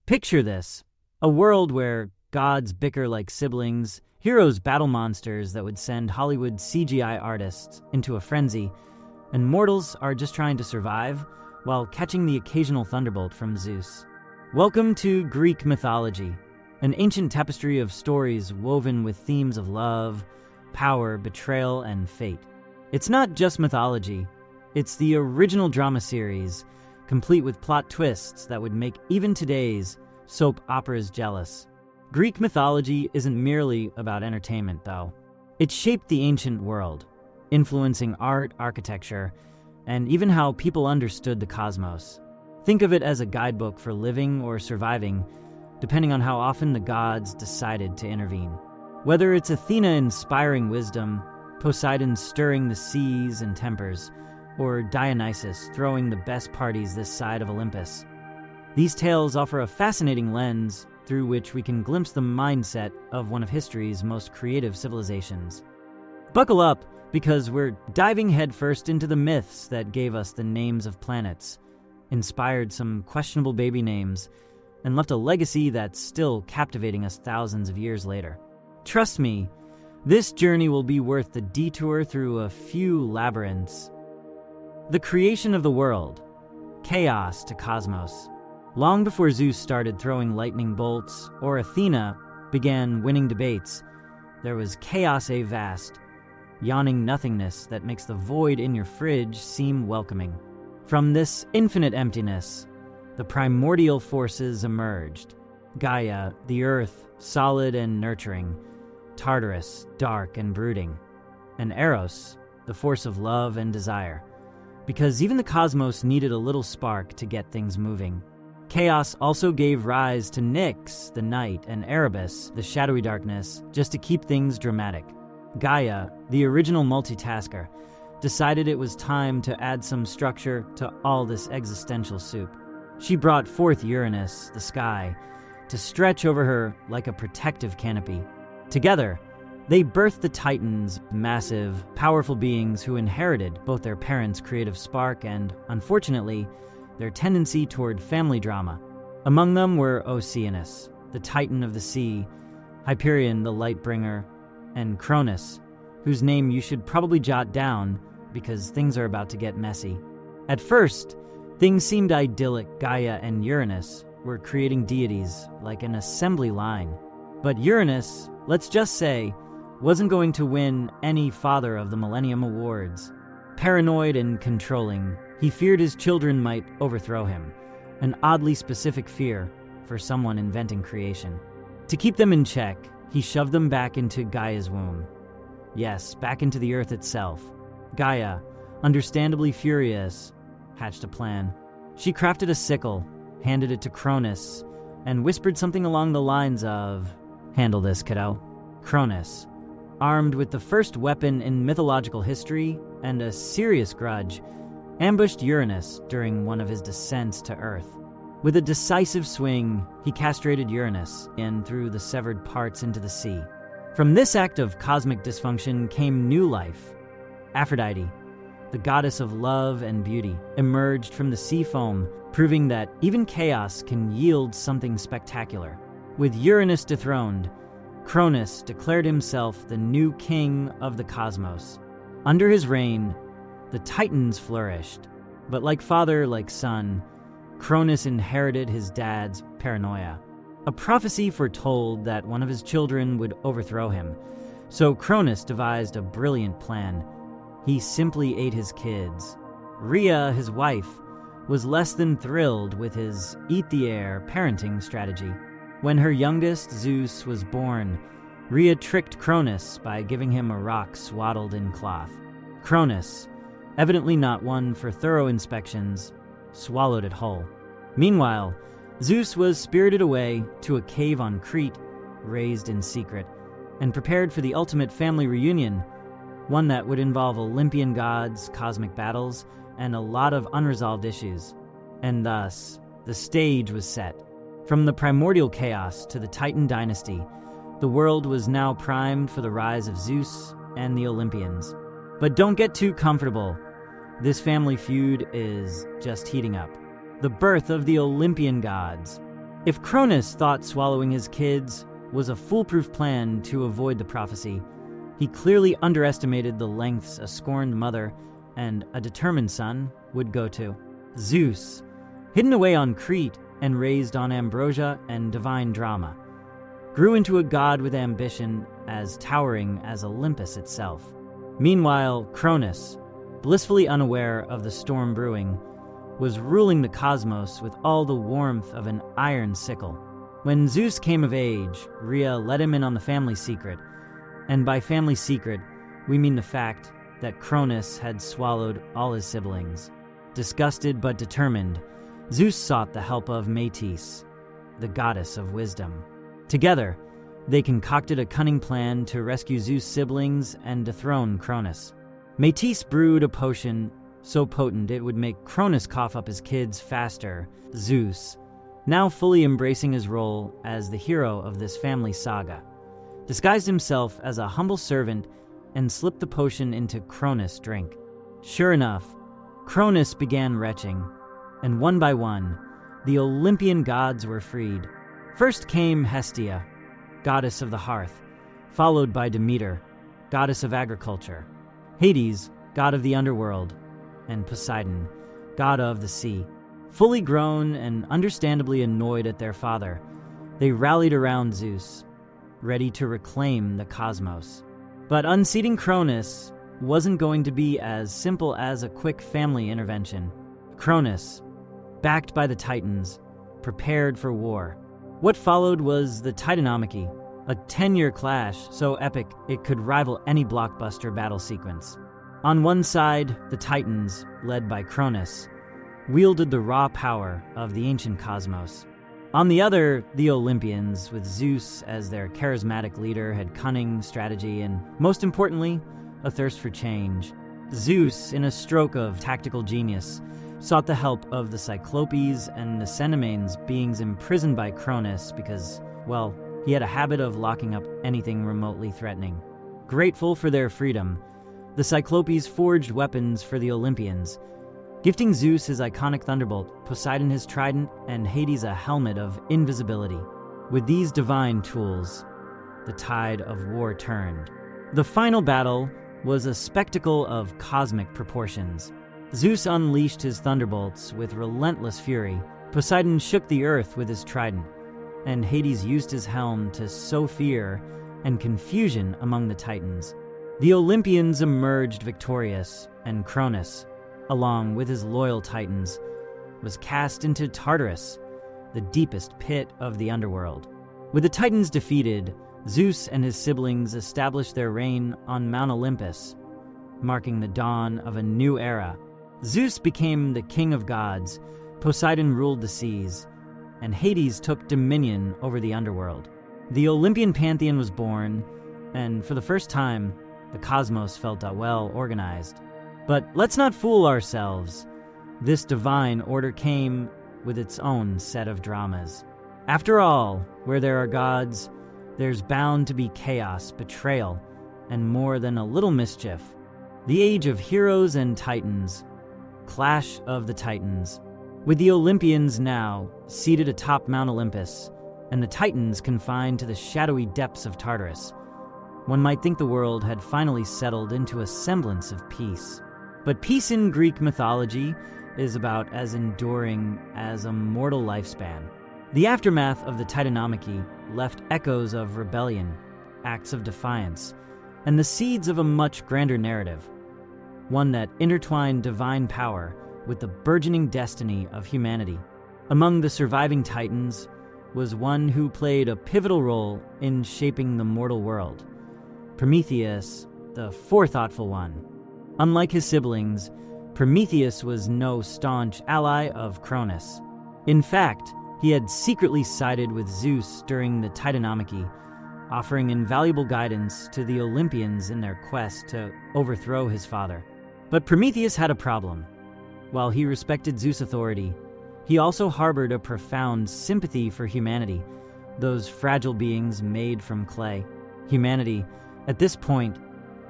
Picture this: a world where gods bicker like siblings, heroes battle monsters that would send Hollywood CGI artists into a frenzy, and mortals are just trying to survive while catching the occasional thunderbolt from Zeus. Welcome to Greek mythology, an ancient tapestry of stories woven with themes of love, power, betrayal, and fate. It's not just mythology, it's the original drama series, complete with plot twists that would make even today's soap operas jealous. Greek mythology isn't merely about entertainment, though. It shaped the ancient world, influencing art, architecture, and even how people understood the cosmos. Think of it as a guidebook for living or surviving, depending on how often the gods decided to intervene. Whether it's Athena inspiring wisdom, Poseidon stirring the seas and tempers, or Dionysus throwing the best parties this side of Olympus, these tales offer a fascinating lens through which we can glimpse the mindset of one of history's most creative civilizations. Buckle up, because we're diving headfirst into the myths that gave us the names of planets, inspired some questionable baby names, and left a legacy that's still captivating us thousands of years later. Trust me, this journey will be worth the detour through a few labyrinths. The creation of the world, chaos to cosmos. Long before Zeus started throwing lightning bolts or Athena began winning debates, there was chaos vast, yawning nothingness that makes the void in your fridge seem welcoming. From this infinite emptiness, the primordial forces emerged. Gaia, the earth, solid and nurturing. Tartarus, dark and brooding. And Eros, the force of love and desire. Because even the cosmos needed a little spark to get things moving. Chaos also gave rise to Nyx, the night, and Erebus, the shadowy darkness, just to keep things dramatic. Gaia, the original multitasker, decided it was time to add some structure to all this existential soup. She brought forth Uranus, the sky, to stretch over her like a protective canopy. Together, they birthed the Titans, massive, powerful beings who inherited both their parents' creative spark and, unfortunately, their tendency toward family drama. Among them were Oceanus, the Titan of the sea, Hyperion, the Lightbringer, and Cronus, whose name you should probably jot down because things are about to get messy. At first, things seemed idyllic. Gaia and Uranus were creating deities like an assembly line. But Uranus, let's just say, wasn't going to win any Father of the Millennium awards. Paranoid and controlling, he feared his children might overthrow him, an oddly specific fear for someone inventing creation. To keep them in check, he shoved them back into Gaia's womb. Yes, back into the earth itself. Gaia, understandably furious, hatched a plan. She crafted a sickle, handed it to Cronus, and whispered something along the lines of, "Handle this, kiddo." Cronus, armed with the first weapon in mythological history and a serious grudge, ambushed Uranus during one of his descents to Earth. With a decisive swing, he castrated Uranus and threw the severed parts into the sea. From this act of cosmic dysfunction came new life. Aphrodite, the goddess of love and beauty, emerged from the sea foam, proving that even chaos can yield something spectacular. With Uranus dethroned, Cronus declared himself the new king of the cosmos. Under his reign, the Titans flourished, but like father, like son, Cronus inherited his dad's paranoia. A prophecy foretold that one of his children would overthrow him, so Cronus devised a brilliant plan. He simply ate his kids. Rhea, his wife, was less than thrilled with his eat the air parenting strategy. When her youngest, Zeus, was born, Rhea tricked Cronus by giving him a rock swaddled in cloth. Cronus, evidently not one for thorough inspections, swallowed it whole. Meanwhile, Zeus was spirited away to a cave on Crete, raised in secret, and prepared for the ultimate family reunion, one that would involve Olympian gods, cosmic battles, and a lot of unresolved issues. And thus, the stage was set. From the primordial chaos to the Titan dynasty, the world was now primed for the rise of Zeus and the Olympians. But don't get too comfortable. This family feud is just heating up. The birth of the Olympian gods. If Cronus thought swallowing his kids was a foolproof plan to avoid the prophecy, he clearly underestimated the lengths a scorned mother and a determined son would go to. Zeus, hidden away on Crete and raised on ambrosia and divine drama, grew into a god with ambition as towering as Olympus itself. Meanwhile, Cronus, blissfully unaware of the storm brewing, was ruling the cosmos with all the warmth of an iron sickle. When Zeus came of age, Rhea let him in on the family secret, and by family secret, we mean the fact that Cronus had swallowed all his siblings. Disgusted but determined, Zeus sought the help of Metis, the goddess of wisdom. Together, they concocted a cunning plan to rescue Zeus' siblings and dethrone Cronus. Metis brewed a potion so potent it would make Cronus cough up his kids faster. Zeus, now fully embracing his role as the hero of this family saga, disguised himself as a humble servant and slipped the potion into Cronus' drink. Sure enough, Cronus began retching, and one by one, the Olympian gods were freed. First came Hestia, goddess of the hearth, followed by Demeter, goddess of agriculture, Hades, god of the underworld, and Poseidon, god of the sea. Fully grown and understandably annoyed at their father, they rallied around Zeus, ready to reclaim the cosmos. But unseating Cronus wasn't going to be as simple as a quick family intervention. Cronus, backed by the Titans, prepared for war. What followed was the Titanomachy, a 10-year clash so epic it could rival any blockbuster battle sequence. On one side, the Titans, led by Cronus, wielded the raw power of the ancient cosmos. On the other, the Olympians, with Zeus as their charismatic leader, had cunning, strategy, and, most importantly, a thirst for change. Zeus, in a stroke of tactical genius, sought the help of the Cyclopes and the Cenomanes, beings imprisoned by Cronus because, well, he had a habit of locking up anything remotely threatening. Grateful for their freedom, the Cyclopes forged weapons for the Olympians, gifting Zeus his iconic thunderbolt, Poseidon his trident, and Hades a helmet of invisibility. With these divine tools, the tide of war turned. The final battle was a spectacle of cosmic proportions. Zeus unleashed his thunderbolts with relentless fury, Poseidon shook the earth with his trident, and Hades used his helm to sow fear and confusion among the Titans. The Olympians emerged victorious, and Cronus, along with his loyal Titans, was cast into Tartarus, the deepest pit of the underworld. With the Titans defeated, Zeus and his siblings established their reign on Mount Olympus, marking the dawn of a new era. Zeus became the king of gods, Poseidon ruled the seas, and Hades took dominion over the underworld. The Olympian pantheon was born, and for the first time, the cosmos felt well organized. But let's not fool ourselves. This divine order came with its own set of dramas. After all, where there are gods, there's bound to be chaos, betrayal, and more than a little mischief. The age of heroes and titans. Clash of the Titans. With the Olympians now seated atop Mount Olympus, and the Titans confined to the shadowy depths of Tartarus, one might think the world had finally settled into a semblance of peace. But peace in Greek mythology is about as enduring as a mortal lifespan. The aftermath of the Titanomachy left echoes of rebellion, acts of defiance, and the seeds of a much grander narrative, one that intertwined divine power with the burgeoning destiny of humanity. Among the surviving Titans was one who played a pivotal role in shaping the mortal world, Prometheus, the forethoughtful one. Unlike his siblings, Prometheus was no staunch ally of Cronus. In fact, he had secretly sided with Zeus during the Titanomachy, offering invaluable guidance to the Olympians in their quest to overthrow his father. But Prometheus had a problem. While he respected Zeus' authority, he also harbored a profound sympathy for humanity, those fragile beings made from clay. Humanity, at this point,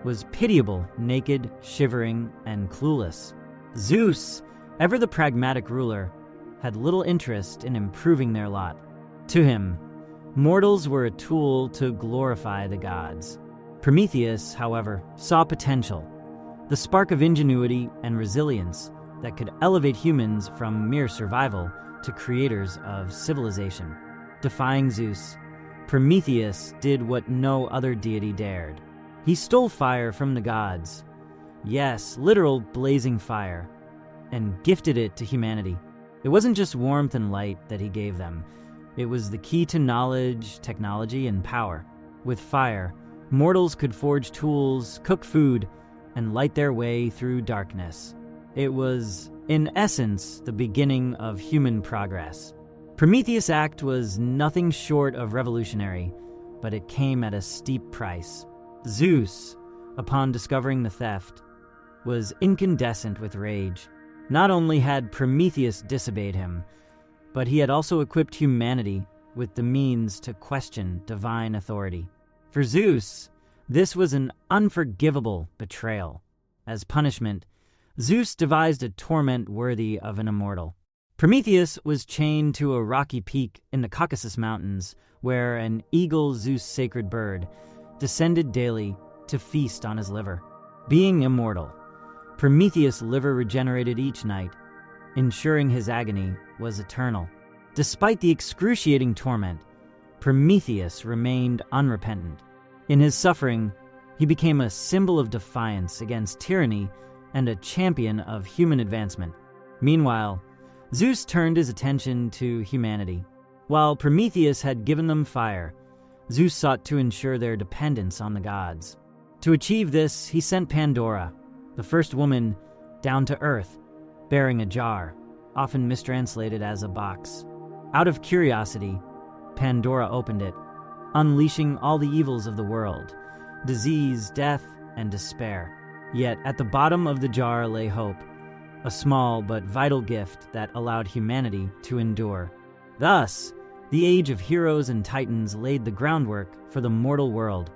was pitiable, naked, shivering, and clueless. Zeus, ever the pragmatic ruler, had little interest in improving their lot. To him, mortals were a tool to glorify the gods. Prometheus, however, saw potential, the spark of ingenuity and resilience that could elevate humans from mere survival to creators of civilization. Defying Zeus, Prometheus did what no other deity dared. He stole fire from the gods, yes, literal blazing fire, and gifted it to humanity. It wasn't just warmth and light that he gave them. It was the key to knowledge, technology, and power. With fire, mortals could forge tools, cook food, and light their way through darkness. It was, in essence, the beginning of human progress. Prometheus' act was nothing short of revolutionary, but it came at a steep price. Zeus, upon discovering the theft, was incandescent with rage. Not only had Prometheus disobeyed him, but he had also equipped humanity with the means to question divine authority. For Zeus, this was an unforgivable betrayal. As punishment, Zeus devised a torment worthy of an immortal. Prometheus was chained to a rocky peak in the Caucasus Mountains, where an eagle, Zeus' sacred bird, descended daily to feast on his liver. Being immortal, Prometheus' liver regenerated each night, ensuring his agony was eternal. Despite the excruciating torment, Prometheus remained unrepentant. In his suffering, he became a symbol of defiance against tyranny and a champion of human advancement. Meanwhile, Zeus turned his attention to humanity. While Prometheus had given them fire, Zeus sought to ensure their dependence on the gods. To achieve this, he sent Pandora, the first woman, down to Earth, bearing a jar, often mistranslated as a box. Out of curiosity, Pandora opened it, unleashing all the evils of the world: disease, death, and despair. Yet at the bottom of the jar lay hope, a small but vital gift that allowed humanity to endure. Thus, the age of heroes and titans laid the groundwork for the mortal world,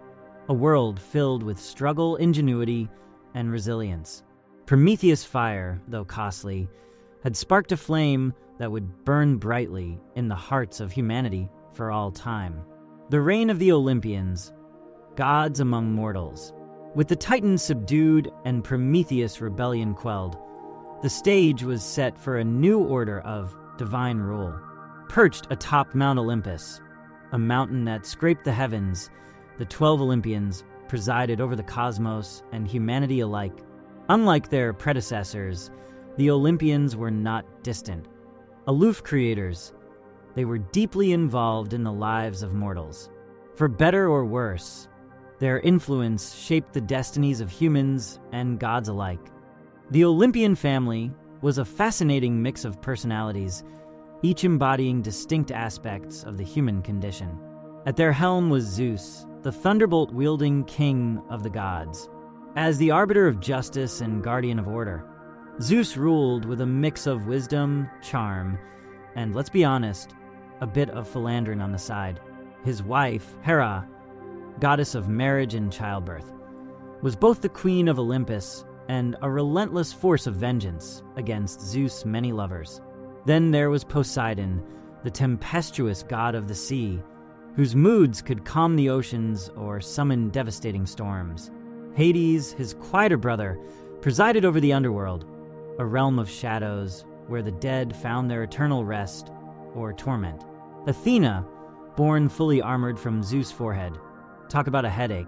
a world filled with struggle, ingenuity, and resilience. Prometheus' fire, though costly, had sparked a flame that would burn brightly in the hearts of humanity for all time. The reign of the Olympians, gods among mortals. With the Titans subdued and Prometheus' rebellion quelled, the stage was set for a new order of divine rule. Perched atop Mount Olympus, a mountain that scraped the heavens, the 12 Olympians presided over the cosmos and humanity alike. Unlike their predecessors, the Olympians were not distant, aloof creators. They were deeply involved in the lives of mortals. For better or worse, their influence shaped the destinies of humans and gods alike. The Olympian family was a fascinating mix of personalities, each embodying distinct aspects of the human condition. At their helm was Zeus, the thunderbolt-wielding king of the gods. As the arbiter of justice and guardian of order, Zeus ruled with a mix of wisdom, charm, and, let's be honest, a bit of philandering on the side. His wife, Hera, goddess of marriage and childbirth, was both the queen of Olympus and a relentless force of vengeance against Zeus' many lovers. Then there was Poseidon, the tempestuous god of the sea, whose moods could calm the oceans or summon devastating storms. Hades, his quieter brother, presided over the Underworld, a realm of shadows where the dead found their eternal rest or torment. Athena, born fully armored from Zeus' forehead, talk about a headache,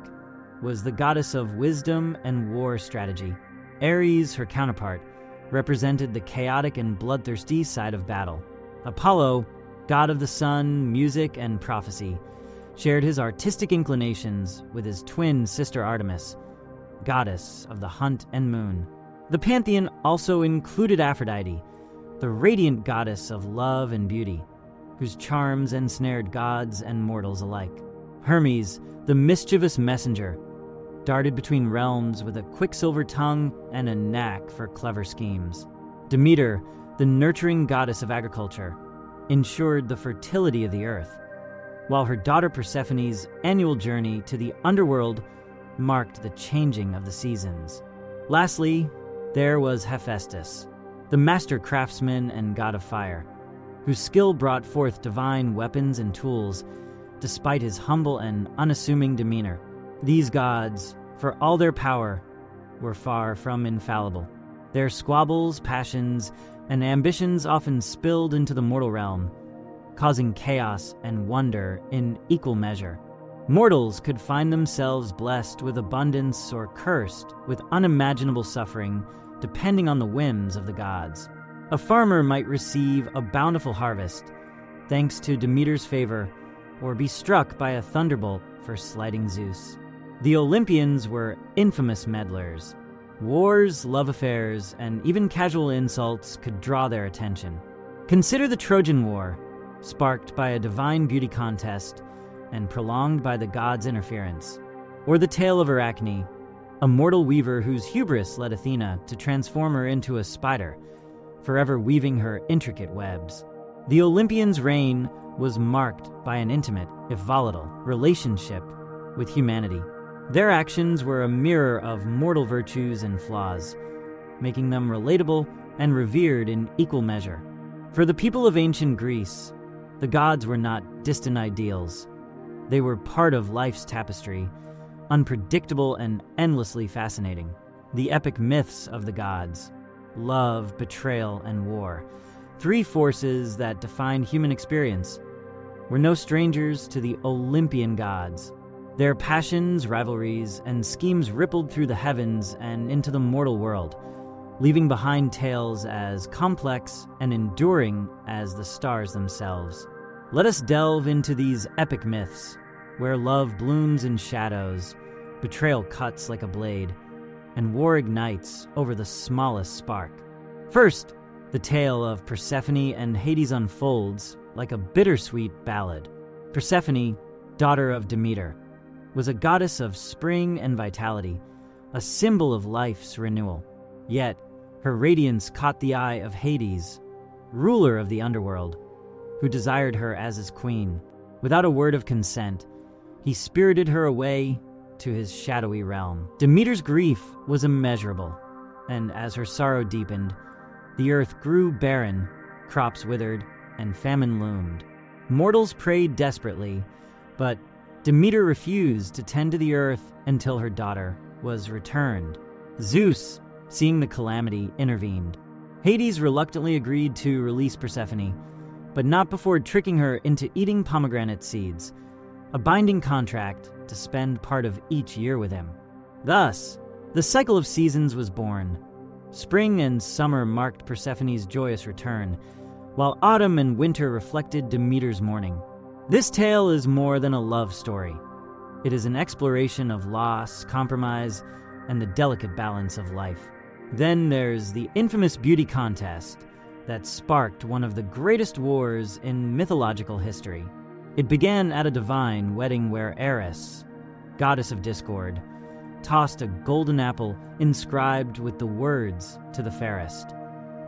was the goddess of wisdom and war strategy. Ares, her counterpart, represented the chaotic and bloodthirsty side of battle. Apollo, god of the sun, music, and prophecy, shared his artistic inclinations with his twin sister Artemis, goddess of the hunt and moon. The pantheon also included Aphrodite, the radiant goddess of love and beauty, whose charms ensnared gods and mortals alike. Hermes, the mischievous messenger, darted between realms with a quicksilver tongue and a knack for clever schemes. Demeter, the nurturing goddess of agriculture, ensured the fertility of the earth, while her daughter Persephone's annual journey to the Underworld marked the changing of the seasons. Lastly, there was Hephaestus, the master craftsman and god of fire. whose skill brought forth divine weapons and tools, despite his humble and unassuming demeanor. These gods, for all their power, were far from infallible. Their squabbles, passions, and ambitions often spilled into the mortal realm, causing chaos and wonder in equal measure. Mortals could find themselves blessed with abundance or cursed with unimaginable suffering, depending on the whims of the gods. A farmer might receive a bountiful harvest, thanks to Demeter's favor, or be struck by a thunderbolt for slighting Zeus. The Olympians were infamous meddlers. Wars, love affairs, and even casual insults could draw their attention. Consider the Trojan War, sparked by a divine beauty contest and prolonged by the gods' interference. Or the tale of Arachne, a mortal weaver whose hubris led Athena to transform her into a spider, forever weaving her intricate webs. The Olympians' reign was marked by an intimate, if volatile, relationship with humanity. Their actions were a mirror of mortal virtues and flaws, making them relatable and revered in equal measure. For the people of ancient Greece, the gods were not distant ideals. They were part of life's tapestry, unpredictable and endlessly fascinating. The epic myths of the gods, love, betrayal, and war, three forces that define human experience, were no strangers to the Olympian gods. Their passions, rivalries, and schemes rippled through the heavens and into the mortal world, leaving behind tales as complex and enduring as the stars themselves. Let us delve into these epic myths, where love blooms in shadows, betrayal cuts like a blade, and war ignites over the smallest spark. First, the tale of Persephone and Hades unfolds like a bittersweet ballad. Persephone, daughter of Demeter, was a goddess of spring and vitality, a symbol of life's renewal. Yet, her radiance caught the eye of Hades, ruler of the Underworld, who desired her as his queen. Without a word of consent, he spirited her away to his shadowy realm. Demeter's grief was immeasurable, and as her sorrow deepened, the earth grew barren, crops withered, and famine loomed. Mortals prayed desperately, but Demeter refused to tend to the earth until her daughter was returned. Zeus, seeing the calamity, intervened. Hades reluctantly agreed to release Persephone, but not before tricking her into eating pomegranate seeds, a binding contract to spend part of each year with him. Thus, the cycle of seasons was born. Spring and summer marked Persephone's joyous return, while autumn and winter reflected Demeter's mourning. This tale is more than a love story. It is an exploration of loss, compromise, and the delicate balance of life. Then there's the infamous beauty contest that sparked one of the greatest wars in mythological history. It began at a divine wedding where Eris, goddess of discord, tossed a golden apple inscribed with the words to the fairest.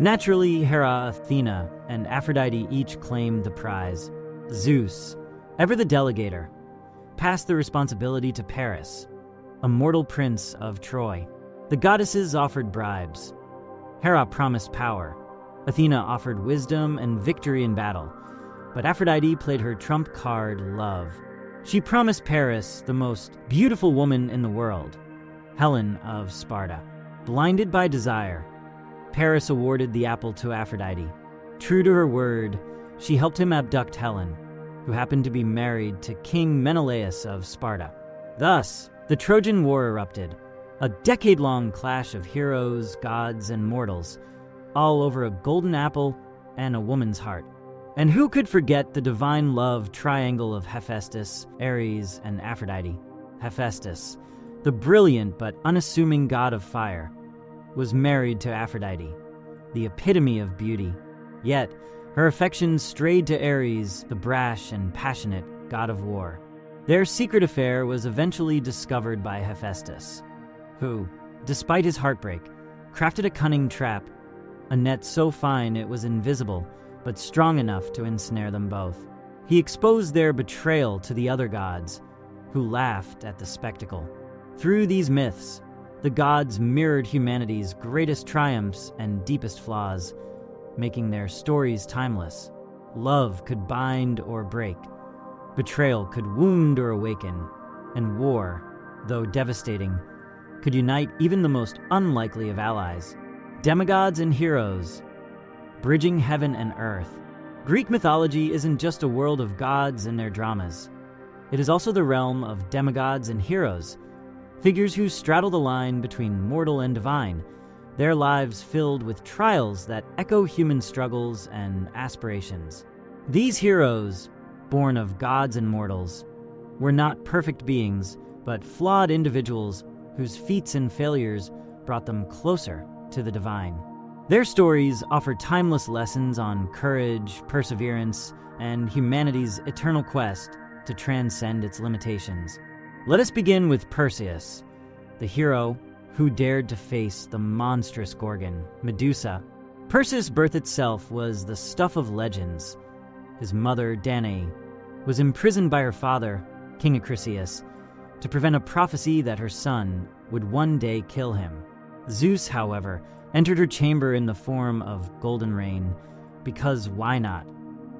Naturally, Hera, Athena, and Aphrodite each claimed the prize. Zeus, ever the delegator, passed the responsibility to Paris, a mortal prince of Troy. The goddesses offered bribes. Hera promised power. Athena offered wisdom and victory in battle, but Aphrodite played her trump card, love. She promised Paris the most beautiful woman in the world, Helen of Sparta. Blinded by desire, Paris awarded the apple to Aphrodite. True to her word, she helped him abduct Helen, who happened to be married to King Menelaus of Sparta. Thus, the Trojan War erupted, a decade-long clash of heroes, gods, and mortals, all over a golden apple and a woman's heart. And who could forget the divine love triangle of Hephaestus, Ares, and Aphrodite? Hephaestus, the brilliant but unassuming god of fire, was married to Aphrodite, the epitome of beauty. Yet, her affections strayed to Ares, the brash and passionate god of war. Their secret affair was eventually discovered by Hephaestus, who, despite his heartbreak, crafted a cunning trap, a net so fine it was invisible, but strong enough to ensnare them both. He exposed their betrayal to the other gods, who laughed at the spectacle. Through these myths, the gods mirrored humanity's greatest triumphs and deepest flaws, making their stories timeless. Love could bind or break. Betrayal could wound or awaken. And war, though devastating, could unite even the most unlikely of allies. Demigods and heroes, bridging heaven and earth. Greek mythology isn't just a world of gods and their dramas. It is also the realm of demigods and heroes, figures who straddle the line between mortal and divine, their lives filled with trials that echo human struggles and aspirations. These heroes, born of gods and mortals, were not perfect beings, but flawed individuals whose feats and failures brought them closer to the divine. Their stories offer timeless lessons on courage, perseverance, and humanity's eternal quest to transcend its limitations. Let us begin with Perseus, the hero who dared to face the monstrous Gorgon, Medusa. Perseus' birth itself was the stuff of legends. His mother, Danae, was imprisoned by her father, King Acrisius, to prevent a prophecy that her son would one day kill him. Zeus, however, entered her chamber in the form of golden rain, because why not?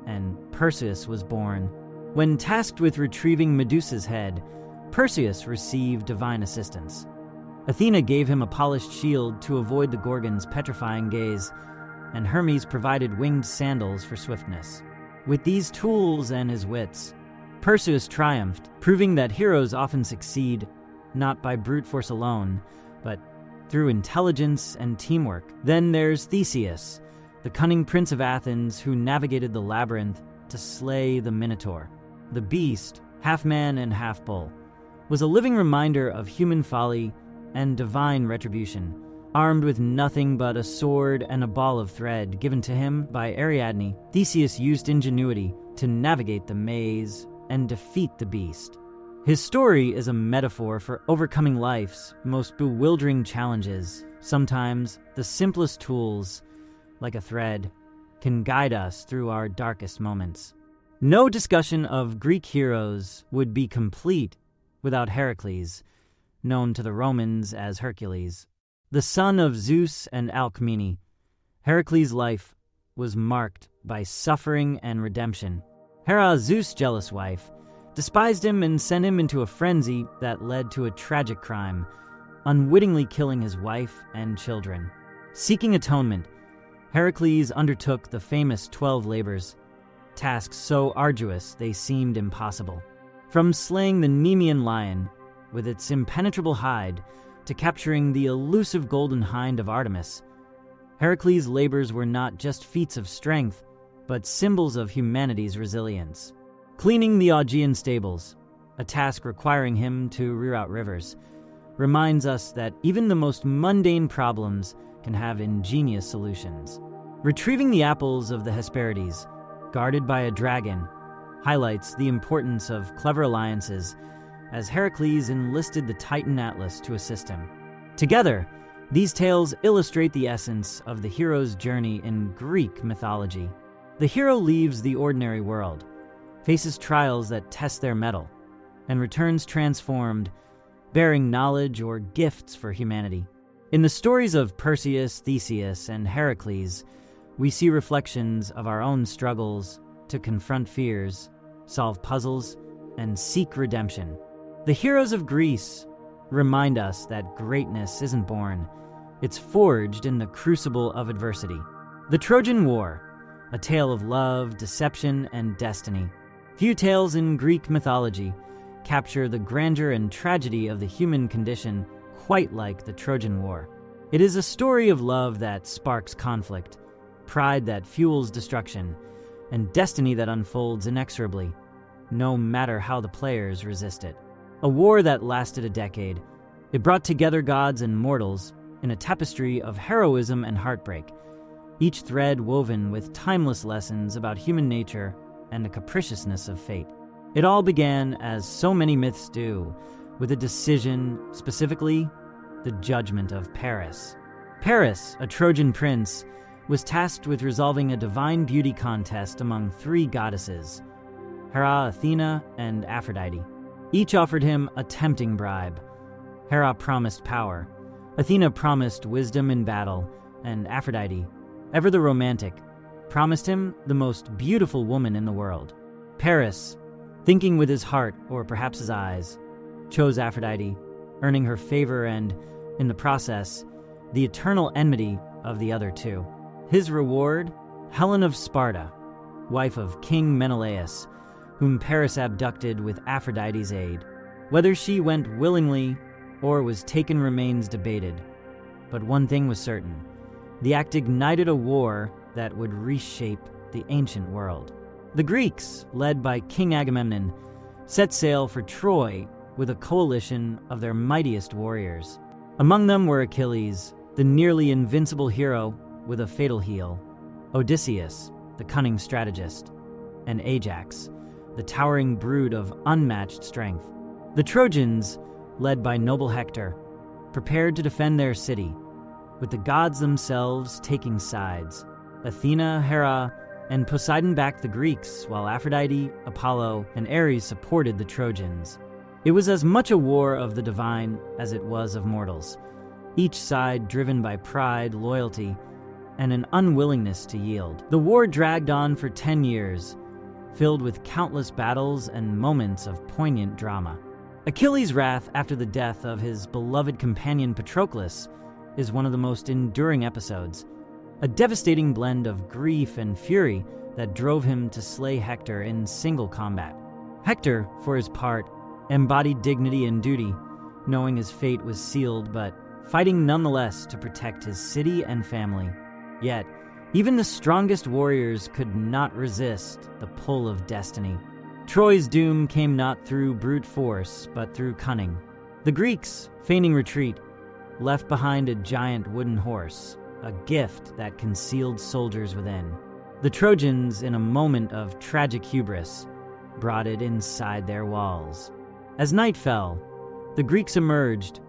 And Perseus was born. When tasked with retrieving Medusa's head, Perseus received divine assistance. Athena gave him a polished shield to avoid the Gorgon's petrifying gaze, and Hermes provided winged sandals for swiftness. With these tools and his wits, Perseus triumphed, proving that heroes often succeed not by brute force alone, but through intelligence and teamwork. Then there's Theseus, the cunning prince of Athens who navigated the labyrinth to slay the Minotaur. The beast, half man and half bull, was a living reminder of human folly and divine retribution. Armed with nothing but a sword and a ball of thread given to him by Ariadne, Theseus used ingenuity to navigate the maze and defeat the beast. His story is a metaphor for overcoming life's most bewildering challenges. Sometimes the simplest tools, like a thread, can guide us through our darkest moments. No discussion of Greek heroes would be complete without Heracles, known to the Romans as Hercules. The son of Zeus and Alcmene, Heracles' life was marked by suffering and redemption. Hera, Zeus' jealous wife, despised him and sent him into a frenzy that led to a tragic crime, unwittingly killing his wife and children. Seeking atonement, Heracles undertook the famous 12 labors, tasks so arduous they seemed impossible. From slaying the Nemean lion with its impenetrable hide to capturing the elusive golden hind of Artemis, Heracles' labors were not just feats of strength, but symbols of humanity's resilience. Cleaning the Augean stables, a task requiring him to reroute rivers, reminds us that even the most mundane problems can have ingenious solutions. Retrieving the apples of the Hesperides, guarded by a dragon, highlights the importance of clever alliances as Heracles enlisted the Titan Atlas to assist him. Together, these tales illustrate the essence of the hero's journey in Greek mythology. The hero leaves the ordinary world, faces trials that test their mettle, and returns transformed, bearing knowledge or gifts for humanity. In the stories of Perseus, Theseus, and Heracles, we see reflections of our own struggles to confront fears, solve puzzles, and seek redemption. The heroes of Greece remind us that greatness isn't born, it's forged in the crucible of adversity. The Trojan War, a tale of love, deception, and destiny. Few tales in Greek mythology capture the grandeur and tragedy of the human condition quite like the Trojan War. It is a story of love that sparks conflict, pride that fuels destruction, and destiny that unfolds inexorably, no matter how the players resist it. A war that lasted a decade. It brought together gods and mortals in a tapestry of heroism and heartbreak, each thread woven with timeless lessons about human nature and the capriciousness of fate. It all began, as so many myths do, with a decision, specifically the judgment of Paris. Paris, a Trojan prince, was tasked with resolving a divine beauty contest among 3 goddesses, Hera, Athena, and Aphrodite. Each offered him a tempting bribe. Hera promised power, Athena promised wisdom in battle, and Aphrodite, ever the romantic, promised him the most beautiful woman in the world. Paris, thinking with his heart or perhaps his eyes, chose Aphrodite, earning her favor and, in the process, the eternal enmity of the other two. His reward? Helen of Sparta, wife of King Menelaus, whom Paris abducted with Aphrodite's aid. Whether she went willingly or was taken remains debated, but one thing was certain: the act ignited a war that would reshape the ancient world. The Greeks, led by King Agamemnon, set sail for Troy with a coalition of their mightiest warriors. Among them were Achilles, the nearly invincible hero with a fatal heel, Odysseus, the cunning strategist, and Ajax, the towering brood of unmatched strength. The Trojans, led by noble Hector, prepared to defend their city, with the gods themselves taking sides. Athena, Hera, and Poseidon backed the Greeks, while Aphrodite, Apollo, and Ares supported the Trojans. It was as much a war of the divine as it was of mortals, each side driven by pride, loyalty, and an unwillingness to yield. The war dragged on for 10 years, filled with countless battles and moments of poignant drama. Achilles' wrath after the death of his beloved companion Patroclus is one of the most enduring episodes, a devastating blend of grief and fury that drove him to slay Hector in single combat. Hector, for his part, embodied dignity and duty, knowing his fate was sealed but fighting nonetheless to protect his city and family. Yet, even the strongest warriors could not resist the pull of destiny. Troy's doom came not through brute force, but through cunning. The Greeks, feigning retreat, left behind a giant wooden horse, a gift that concealed soldiers within. The Trojans, in a moment of tragic hubris, brought it inside their walls. As night fell, the Greeks emerged,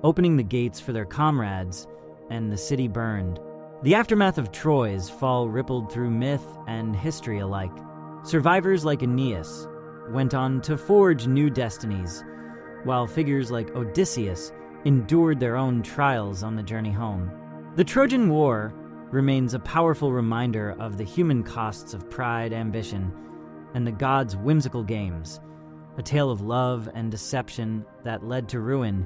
opening the gates for their comrades, and the city burned. The aftermath of Troy's fall rippled through myth and history alike. Survivors like Aeneas went on to forge new destinies, while figures like Odysseus endured their own trials on the journey home. The Trojan War remains a powerful reminder of the human costs of pride, ambition, and the gods' whimsical games, a tale of love and deception that led to ruin,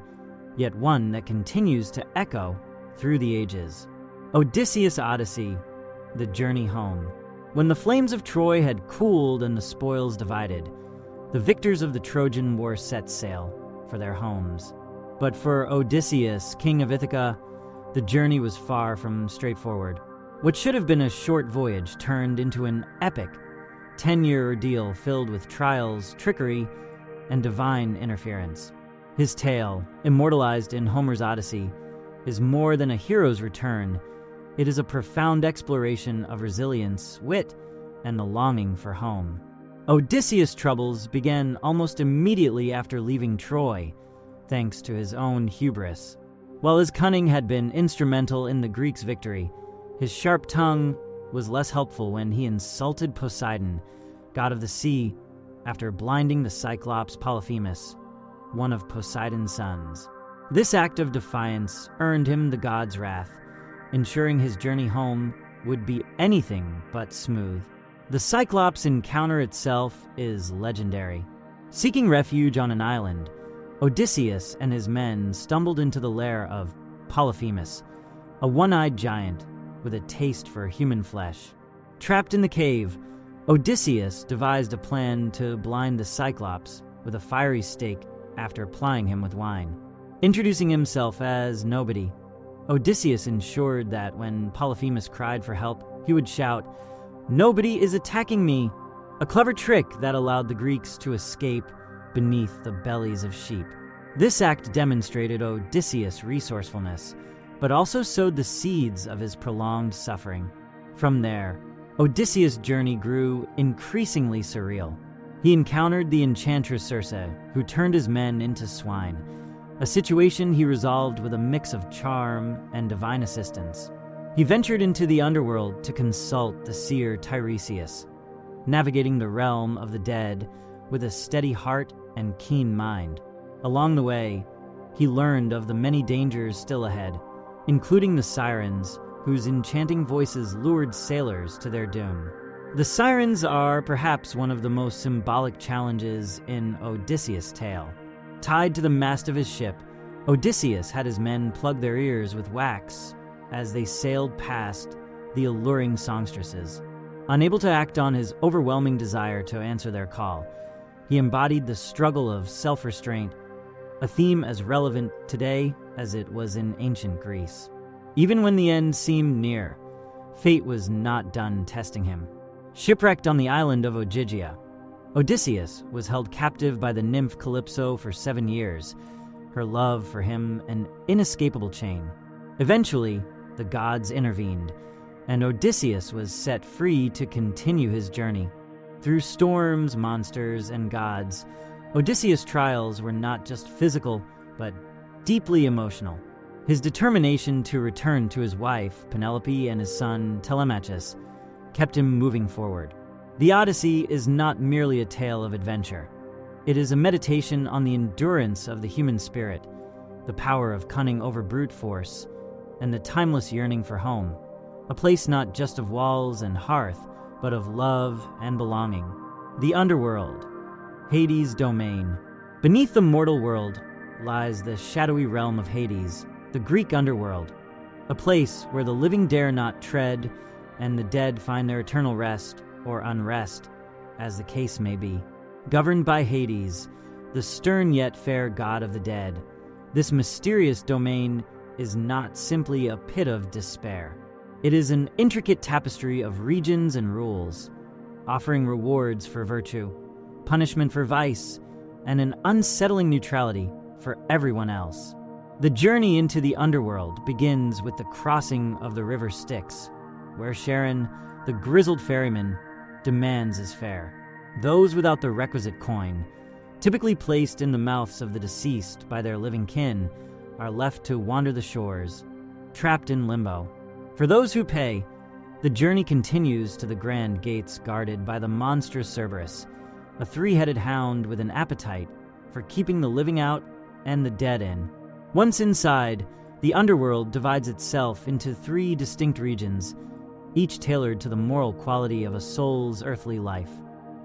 yet one that continues to echo through the ages. Odysseus' Odyssey, the journey home. When the flames of Troy had cooled and the spoils divided, the victors of the Trojan War set sail for their homes. But for Odysseus, king of Ithaca, the journey was far from straightforward. What should have been a short voyage turned into an epic 10-year ordeal filled with trials, trickery, and divine interference. His tale, immortalized in Homer's Odyssey, is more than a hero's return. It is a profound exploration of resilience, wit, and the longing for home. Odysseus' troubles began almost immediately after leaving Troy, thanks to his own hubris. While his cunning had been instrumental in the Greeks' victory, his sharp tongue was less helpful when he insulted Poseidon, god of the sea, after blinding the Cyclops Polyphemus, one of Poseidon's sons. This act of defiance earned him the god's wrath, ensuring his journey home would be anything but smooth. The Cyclops encounter itself is legendary. Seeking refuge on an island, Odysseus and his men stumbled into the lair of Polyphemus, a one-eyed giant with a taste for human flesh. Trapped in the cave, Odysseus devised a plan to blind the Cyclops with a fiery stake after plying him with wine. Introducing himself as nobody, Odysseus ensured that when Polyphemus cried for help, he would shout, "Nobody is attacking me!" A clever trick that allowed the Greeks to escape beneath the bellies of sheep. This act demonstrated Odysseus' resourcefulness, but also sowed the seeds of his prolonged suffering. From there, Odysseus' journey grew increasingly surreal. He encountered the enchantress Circe, who turned his men into swine, a situation he resolved with a mix of charm and divine assistance. He ventured into the Underworld to consult the seer Tiresias, navigating the realm of the dead with a steady heart and keen mind. Along the way, he learned of the many dangers still ahead, including the sirens whose enchanting voices lured sailors to their doom. The sirens are perhaps one of the most symbolic challenges in Odysseus' tale. Tied to the mast of his ship, Odysseus had his men plug their ears with wax as they sailed past the alluring songstresses. Unable to act on his overwhelming desire to answer their call, he embodied the struggle of self-restraint, a theme as relevant today as it was in ancient Greece. Even when the end seemed near, fate was not done testing him. Shipwrecked on the island of Ogygia, Odysseus was held captive by the nymph Calypso for 7 years, her love for him an inescapable chain. Eventually, the gods intervened, and Odysseus was set free to continue his journey. Through storms, monsters, and gods, Odysseus' trials were not just physical, but deeply emotional. His determination to return to his wife, Penelope, and his son, Telemachus, kept him moving forward. The Odyssey is not merely a tale of adventure. It is a meditation on the endurance of the human spirit, the power of cunning over brute force, and the timeless yearning for home, a place not just of walls and hearth, but of love and belonging. The Underworld, Hades' domain. Beneath the mortal world lies the shadowy realm of Hades, the Greek underworld, a place where the living dare not tread and the dead find their eternal rest or unrest, as the case may be. Governed by Hades, the stern yet fair god of the dead, this mysterious domain is not simply a pit of despair. It is an intricate tapestry of regions and rules, offering rewards for virtue, punishment for vice, and an unsettling neutrality for everyone else. The journey into the underworld begins with the crossing of the river Styx, where Charon, the grizzled ferryman, demands his fare. Those without the requisite coin, typically placed in the mouths of the deceased by their living kin, are left to wander the shores, trapped in limbo. For those who pay, the journey continues to the grand gates guarded by the monstrous Cerberus, a 3-headed hound with an appetite for keeping the living out and the dead in. Once inside, the underworld divides itself into 3 distinct regions, each tailored to the moral quality of a soul's earthly life.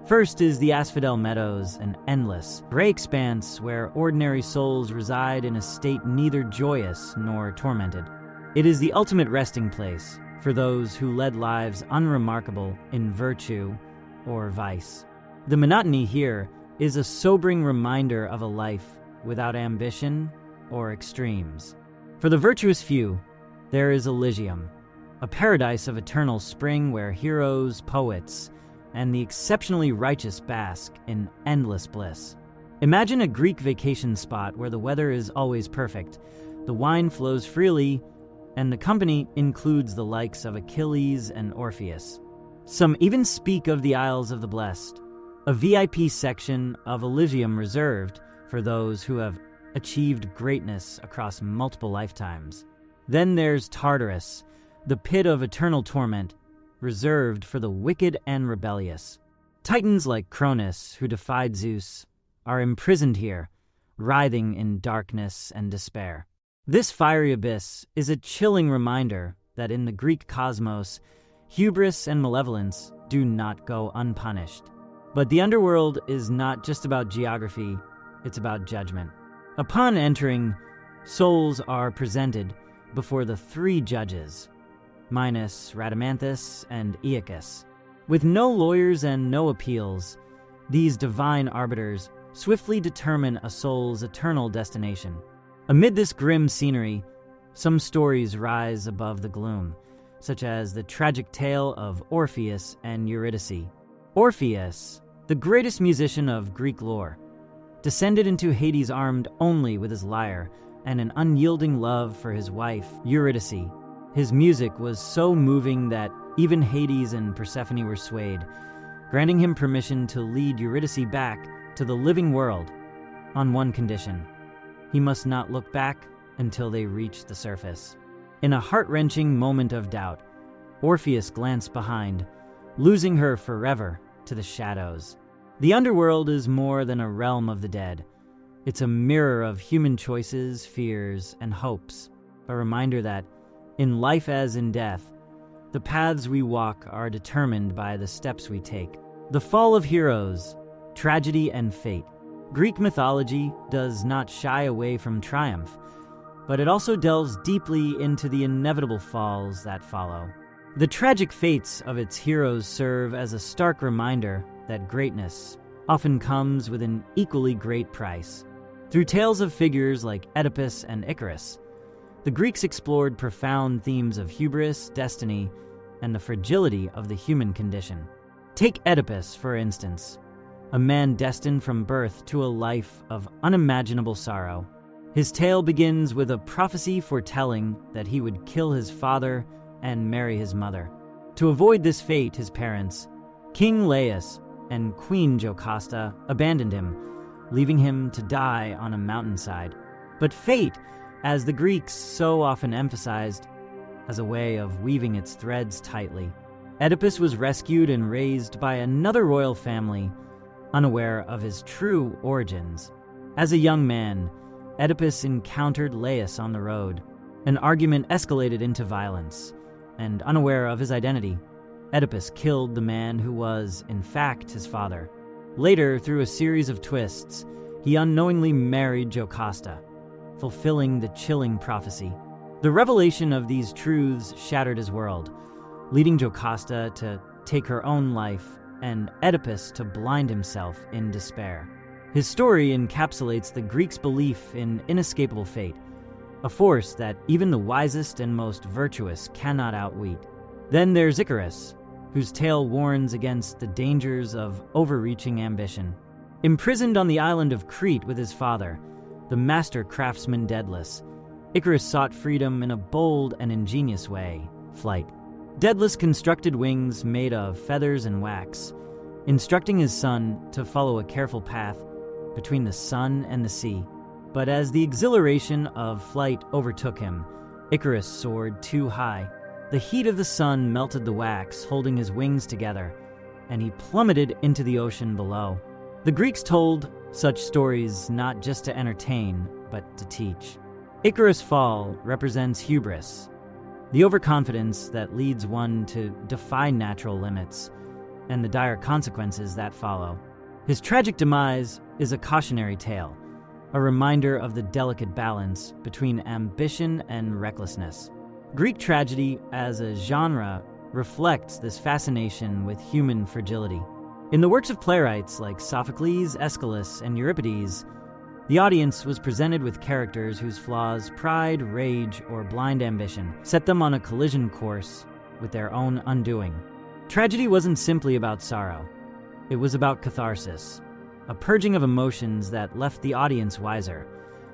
First is the Asphodel Meadows, an endless, gray expanse where ordinary souls reside in a state neither joyous nor tormented. It is the ultimate resting place for those who led lives unremarkable in virtue or vice. The monotony here is a sobering reminder of a life without ambition or extremes. For the virtuous few, there is Elysium, a paradise of eternal spring where heroes, poets, and the exceptionally righteous bask in endless bliss. Imagine a Greek vacation spot where the weather is always perfect, the wine flows freely, and the company includes the likes of Achilles and Orpheus. Some even speak of the Isles of the Blessed, a VIP section of Elysium reserved for those who have achieved greatness across multiple lifetimes. Then there's Tartarus, the pit of eternal torment, reserved for the wicked and rebellious. Titans like Cronus, who defied Zeus, are imprisoned here, writhing in darkness and despair. This fiery abyss is a chilling reminder that in the Greek cosmos, hubris and malevolence do not go unpunished. But the underworld is not just about geography, it's about judgment. Upon entering, souls are presented before the 3 judges, Minos, Rhadamanthus, and Aeacus. With no lawyers and no appeals, these divine arbiters swiftly determine a soul's eternal destination. Amid this grim scenery, some stories rise above the gloom, such as the tragic tale of Orpheus and Eurydice. Orpheus, the greatest musician of Greek lore, descended into Hades armed only with his lyre and an unyielding love for his wife, Eurydice. His music was so moving that even Hades and Persephone were swayed, granting him permission to lead Eurydice back to the living world on one condition: he must not look back until they reached the surface. In a heart-wrenching moment of doubt, Orpheus glanced behind, losing her forever to the shadows. The underworld is more than a realm of the dead. It's a mirror of human choices, fears, and hopes, a reminder that In life as in death, the paths we walk are determined by the steps we take. The fall of heroes, tragedy and fate. Greek mythology does not shy away from triumph, but it also delves deeply into the inevitable falls that follow. The tragic fates of its heroes serve as a stark reminder that greatness often comes with an equally great price. Through tales of figures like Oedipus and Icarus, the Greeks explored profound themes of hubris, destiny, and the fragility of the human condition. Take Oedipus, for instance, a man destined from birth to a life of unimaginable sorrow. His tale begins with a prophecy foretelling that he would kill his father and marry his mother. To avoid this fate, his parents, King Laius and Queen Jocasta, abandoned him, leaving him to die on a mountainside. But fate, as the Greeks so often emphasized, as a way of weaving its threads tightly. Oedipus was rescued and raised by another royal family, unaware of his true origins. As a young man, Oedipus encountered Laius on the road. An argument escalated into violence, and unaware of his identity, Oedipus killed the man who was, in fact, his father. Later, through a series of twists, he unknowingly married Jocasta, fulfilling the chilling prophecy. The revelation of these truths shattered his world, leading Jocasta to take her own life and Oedipus to blind himself in despair. His story encapsulates the Greeks' belief in inescapable fate, a force that even the wisest and most virtuous cannot outwit. Then there's Icarus, whose tale warns against the dangers of overreaching ambition. Imprisoned on the island of Crete with his father, the master craftsman Daedalus, Icarus sought freedom in a bold and ingenious way: flight. Daedalus constructed wings made of feathers and wax, instructing his son to follow a careful path between the sun and the sea. But as the exhilaration of flight overtook him, Icarus soared too high. The heat of the sun melted the wax, holding his wings together, and he plummeted into the ocean below. The Greeks told such stories not just to entertain, but to teach. Icarus' fall represents hubris, the overconfidence that leads one to defy natural limits, and the dire consequences that follow. His tragic demise is a cautionary tale, a reminder of the delicate balance between ambition and recklessness. Greek tragedy as a genre reflects this fascination with human fragility. In the works of playwrights like Sophocles, Aeschylus, and Euripides, the audience was presented with characters whose flaws, pride, rage, or blind ambition set them on a collision course with their own undoing. Tragedy wasn't simply about sorrow. It was about catharsis, a purging of emotions that left the audience wiser,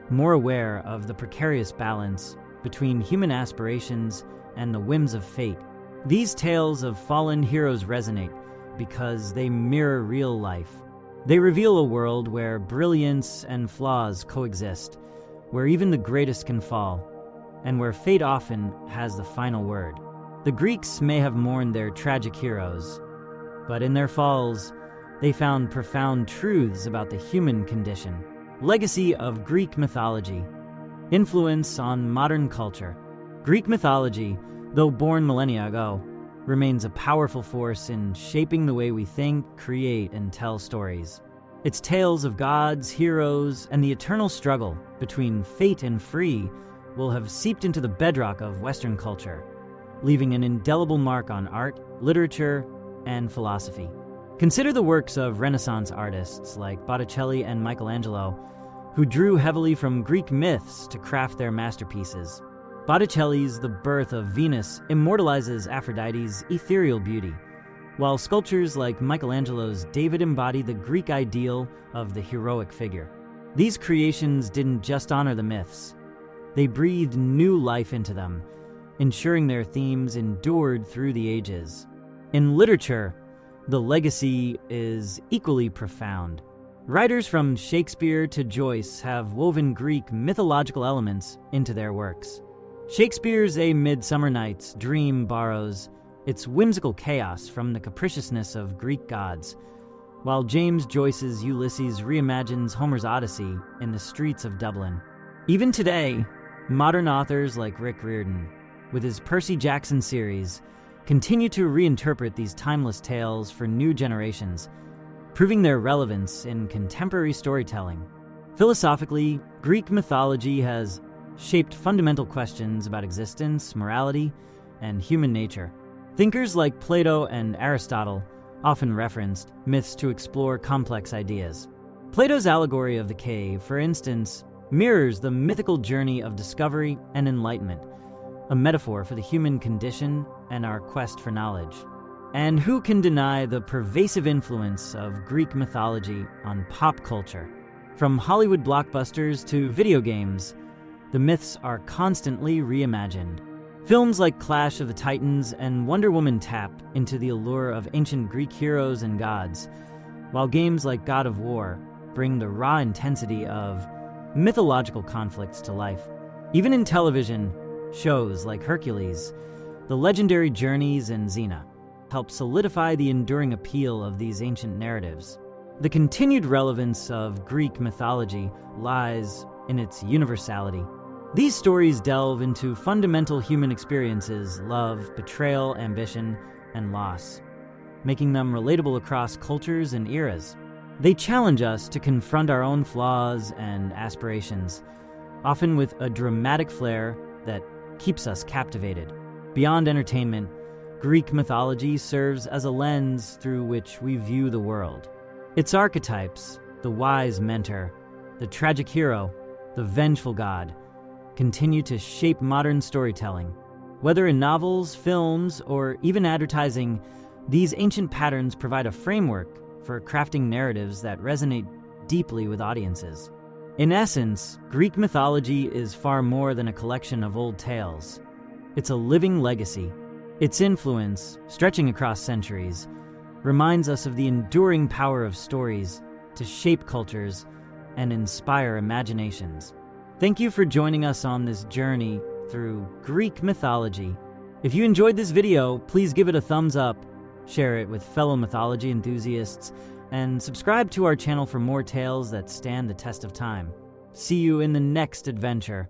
more aware of the precarious balance between human aspirations and the whims of fate. These tales of fallen heroes resonate because they mirror real life. They reveal a world where brilliance and flaws coexist, where even the greatest can fall, and where fate often has the final word. The Greeks may have mourned their tragic heroes, but in their falls, they found profound truths about the human condition. Legacy of Greek mythology. Influence on modern culture. Greek mythology, though born millennia ago, remains a powerful force in shaping the way we think, create, and tell stories. Its tales of gods, heroes, and the eternal struggle between fate and free will have seeped into the bedrock of Western culture, leaving an indelible mark on art, literature, and philosophy. Consider the works of Renaissance artists like Botticelli and Michelangelo, who drew heavily from Greek myths to craft their masterpieces. Botticelli's The Birth of Venus immortalizes Aphrodite's ethereal beauty, while sculptures like Michelangelo's David embody the Greek ideal of the heroic figure. These creations didn't just honor the myths, they breathed new life into them, ensuring their themes endured through the ages. In literature, the legacy is equally profound. Writers from Shakespeare to Joyce have woven Greek mythological elements into their works. Shakespeare's A Midsummer Night's Dream borrows its whimsical chaos from the capriciousness of Greek gods, while James Joyce's Ulysses reimagines Homer's Odyssey in the streets of Dublin. Even today, modern authors like Rick Riordan with his Percy Jackson series, continue to reinterpret these timeless tales for new generations, proving their relevance in contemporary storytelling. Philosophically, Greek mythology has shaped fundamental questions about existence, morality, and human nature. Thinkers like Plato and Aristotle often referenced myths to explore complex ideas. Plato's allegory of the cave, for instance, mirrors the mythical journey of discovery and enlightenment, a metaphor for the human condition and our quest for knowledge. And who can deny the pervasive influence of Greek mythology on pop culture? From Hollywood blockbusters to video games, the myths are constantly reimagined. Films like Clash of the Titans and Wonder Woman tap into the allure of ancient Greek heroes and gods, while games like God of War bring the raw intensity of mythological conflicts to life. Even in television, shows like Hercules, the legendary journeys, and Xena help solidify the enduring appeal of these ancient narratives. The continued relevance of Greek mythology lies in its universality. These stories delve into fundamental human experiences: love, betrayal, ambition, and loss, making them relatable across cultures and eras. They challenge us to confront our own flaws and aspirations, often with a dramatic flair that keeps us captivated. Beyond entertainment, Greek mythology serves as a lens through which we view the world. Its archetypes, the wise mentor, the tragic hero, the vengeful god, continue to shape modern storytelling. Whether in novels, films, or even advertising, these ancient patterns provide a framework for crafting narratives that resonate deeply with audiences. In essence, Greek mythology is far more than a collection of old tales. It's a living legacy. Its influence, stretching across centuries, reminds us of the enduring power of stories to shape cultures and inspire imaginations. Thank you for joining us on this journey through Greek mythology. If you enjoyed this video, please give it a thumbs up, share it with fellow mythology enthusiasts, and subscribe to our channel for more tales that stand the test of time. See you in the next adventure.